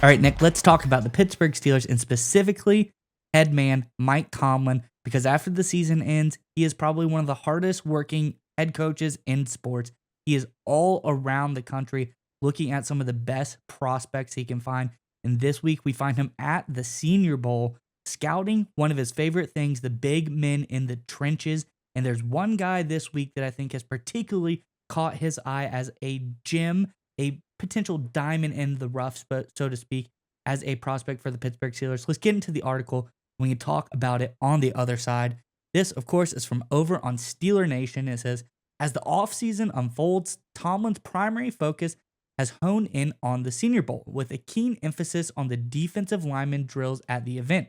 All right, Nick, let's talk about the Pittsburgh Steelers and specifically head man Mike Tomlin, because after the season ends, he is probably one of the hardest working head coaches in sports. He is all around the country looking at some of the best prospects he can find. And this week, we find him at the Senior Bowl scouting one of his favorite things, the big men in the trenches. And there's one guy this week that I think has particularly caught his eye as a gem, a potential diamond in the rough, so to speak, as a prospect for the Pittsburgh Steelers. Let's get into the article. We can talk about it on the other side. This, of course, is from over on Steeler Nation. It says, as the offseason unfolds, Tomlin's primary focus has honed in on the Senior Bowl, with a keen emphasis on the defensive lineman drills at the event.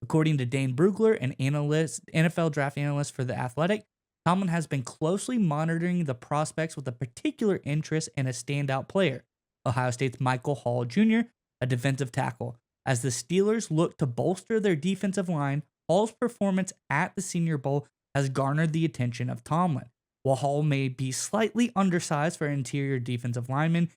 According to Dane Brugler, an NFL draft analyst for The Athletic, Tomlin has been closely monitoring the prospects with a particular interest in a standout player, Ohio State's Michael Hall Jr., a defensive tackle. As the Steelers look to bolster their defensive line, Hall's performance at the Senior Bowl has garnered the attention of Tomlin. While Hall may be slightly undersized for an interior defensive lineman,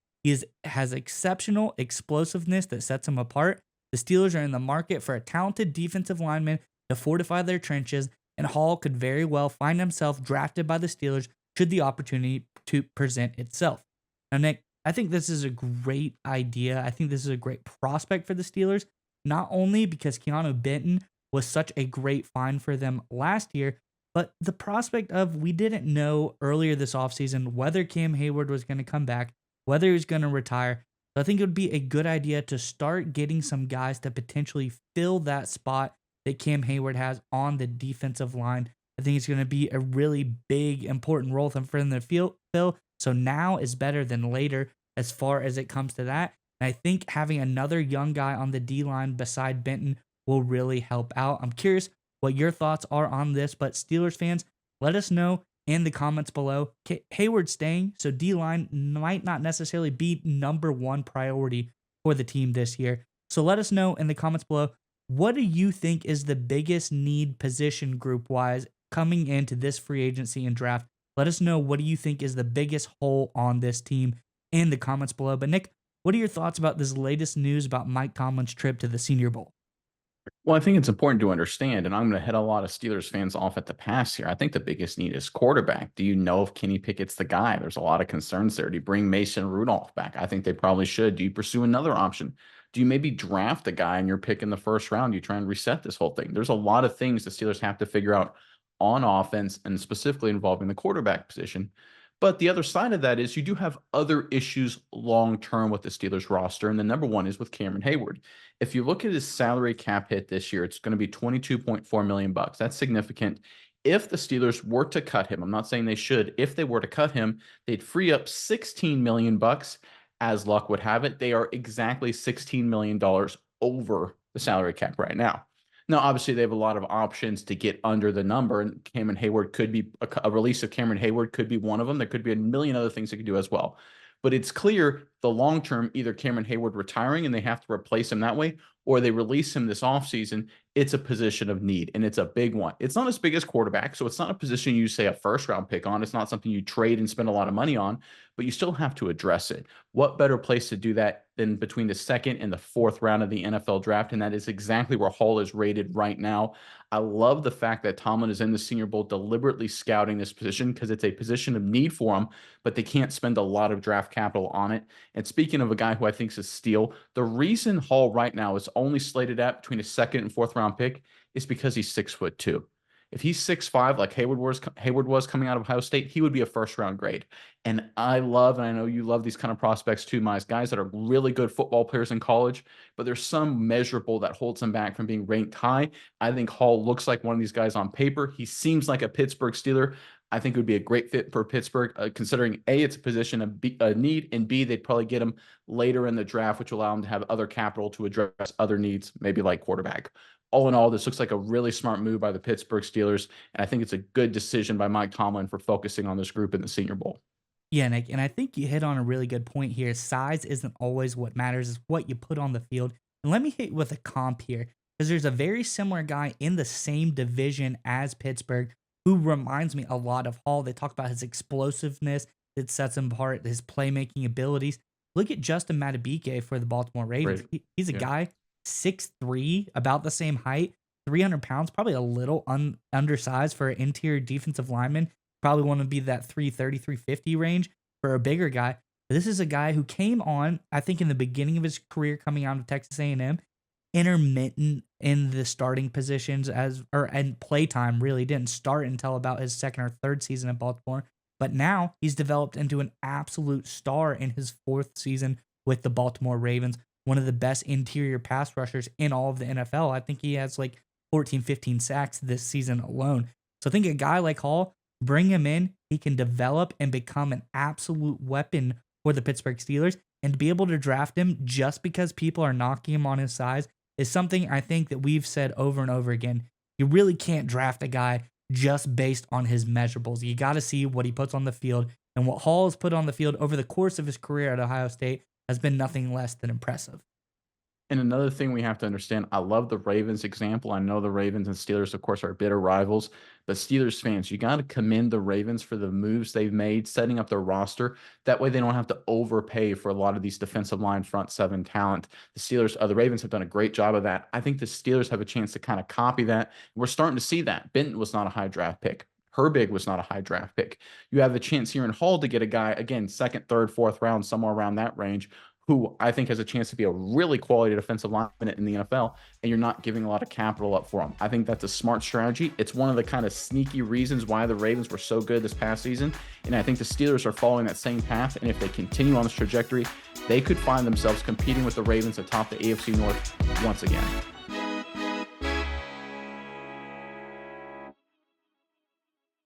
has exceptional explosiveness that sets him apart. The Steelers are in the market for a talented defensive lineman to fortify their trenches, and Hall could very well find himself drafted by the Steelers should the opportunity to present itself. Now, Nick, I think this is a great idea. I think this is a great prospect for the Steelers, not only because Keanu Benton was such a great find for them last year, but the prospect of we didn't know earlier this offseason whether Cam Hayward was going to come back, whether he was going to retire. So I think it would be a good idea to start getting some guys to potentially fill that spot that Cam Hayward has on the defensive line. I think it's going to be a really big, important role for them to fill. So now is better than later as far as it comes to that. And I think having another young guy on the D line beside Benton will really help out. I'm curious what your thoughts are on this, but Steelers fans, let us know in the comments below. Hayward staying, so D line might not necessarily be number one priority for the team this year. So let us know in the comments below. What do you think is the biggest need position group wise coming into this free agency and draft? Let us know what do you think is the biggest hole on this team in the comments below. But Nick, what are your thoughts about this latest news about Mike Tomlin's trip to the Senior Bowl? Well, I think it's important to understand, and I'm going to head a lot of Steelers fans off at the pass here. I think the biggest need is quarterback. Do you know if Kenny Pickett's the guy? There's a lot of concerns there. Do you bring Mason Rudolph back? I think they probably should. Do you pursue another option? Do you maybe draft a guy and you're picking the first round? Do you try and reset this whole thing? There's a lot of things the Steelers have to figure out on offense and specifically involving the quarterback position. But the other side of that is you do have other issues long term with the Steelers roster. And the number one is with Cameron Hayward. If you look at his salary cap hit this year, it's going to be 22.4 million bucks. That's significant. If the Steelers were to cut him, I'm not saying they should. If they were to cut him, they'd free up 16 million bucks. As luck would have it, they are exactly $16 million over the salary cap right now. Now, obviously, they have a lot of options to get under the number, and Cameron Hayward could be a release of Cameron Hayward could be one of them. There could be a million other things they could do as well. But it's clear the long term, either Cameron Hayward retiring and they have to replace him that way, or they release him this offseason. It's a position of need, and it's a big one. It's not as big as quarterback, so it's not a position you say a first round pick on. It's not something you trade and spend a lot of money on, but you still have to address it. What better place to do that than between the second and the fourth round of the NFL draft? And that is exactly where Hall is rated right now. I love the fact that Tomlin is in the Senior Bowl deliberately scouting this position because it's a position of need for him, but they can't spend a lot of draft capital on it. And speaking of a guy who I think is a steal, the reason Hall right now is only slated at between a second and fourth round pick is because he's 6'2". If he's 6'5", like Hayward was coming out of Ohio State, he would be a first round grade. And I love, and I know you love these kind of prospects too, Miles, guys that are really good football players in college, but there's some measurable that holds them back from being ranked high. I think Hall looks like one of these guys on paper. He seems like a Pittsburgh Steeler. I think it would be a great fit for Pittsburgh, considering A, it's a position of need, and B, they'd probably get him later in the draft, which will allow them to have other capital to address other needs, maybe like quarterback. All in all, this looks like a really smart move by the Pittsburgh Steelers, and I think it's a good decision by Mike Tomlin for focusing on this group in the Senior Bowl. Yeah, Nick, and I think you hit on a really good point here. Size isn't always what matters, it's what you put on the field. And let me hit you with a comp here, because there's a very similar guy in the same division as Pittsburgh who reminds me a lot of Hall. They talk about his explosiveness that sets him apart, his playmaking abilities. Look at Justin Madubuike for the Baltimore Ravens. Great. He's a Yeah. guy 6'3", about the same height, 300 pounds, probably a little undersized for an interior defensive lineman. Probably want to be that 330, 350 range for a bigger guy. But this is a guy who came on, I think, in the beginning of his career coming out of Texas A&M, intermittent in the starting positions and playtime really didn't start until about his second or third season at Baltimore. But now he's developed into an absolute star in his fourth season with the Baltimore Ravens, one of the best interior pass rushers in all of the NFL. I think he has like 14, 15 sacks this season alone. So I think a guy like Hall, bring him in, he can develop and become an absolute weapon for the Pittsburgh Steelers. And to be able to draft him just because people are knocking him on his size is something I think that we've said over and over again. You really can't draft a guy just based on his measurables. You got to see what he puts on the field. And what Hall has put on the field over the course of his career at Ohio State has been nothing less than impressive. And another thing we have to understand, I love the Ravens example. I know the Ravens and Steelers, of course, are bitter rivals, but Steelers fans, you got to commend the Ravens for the moves they've made, setting up their roster. That way they don't have to overpay for a lot of these defensive line front seven talent. The Ravens have done a great job of that. I think the Steelers have a chance to kind of copy that. We're starting to see that. Benton was not a high draft pick. Herbig was not a high draft pick. You have the chance here in Hall to get a guy, again, second, third, fourth round, somewhere around that range, who I think has a chance to be a really quality defensive lineman in the NFL, and you're not giving a lot of capital up for him. I think that's a smart strategy. It's one of the kind of sneaky reasons why the Ravens were so good this past season, and I think the Steelers are following that same path, and if they continue on this trajectory, they could find themselves competing with the Ravens atop the AFC North once again.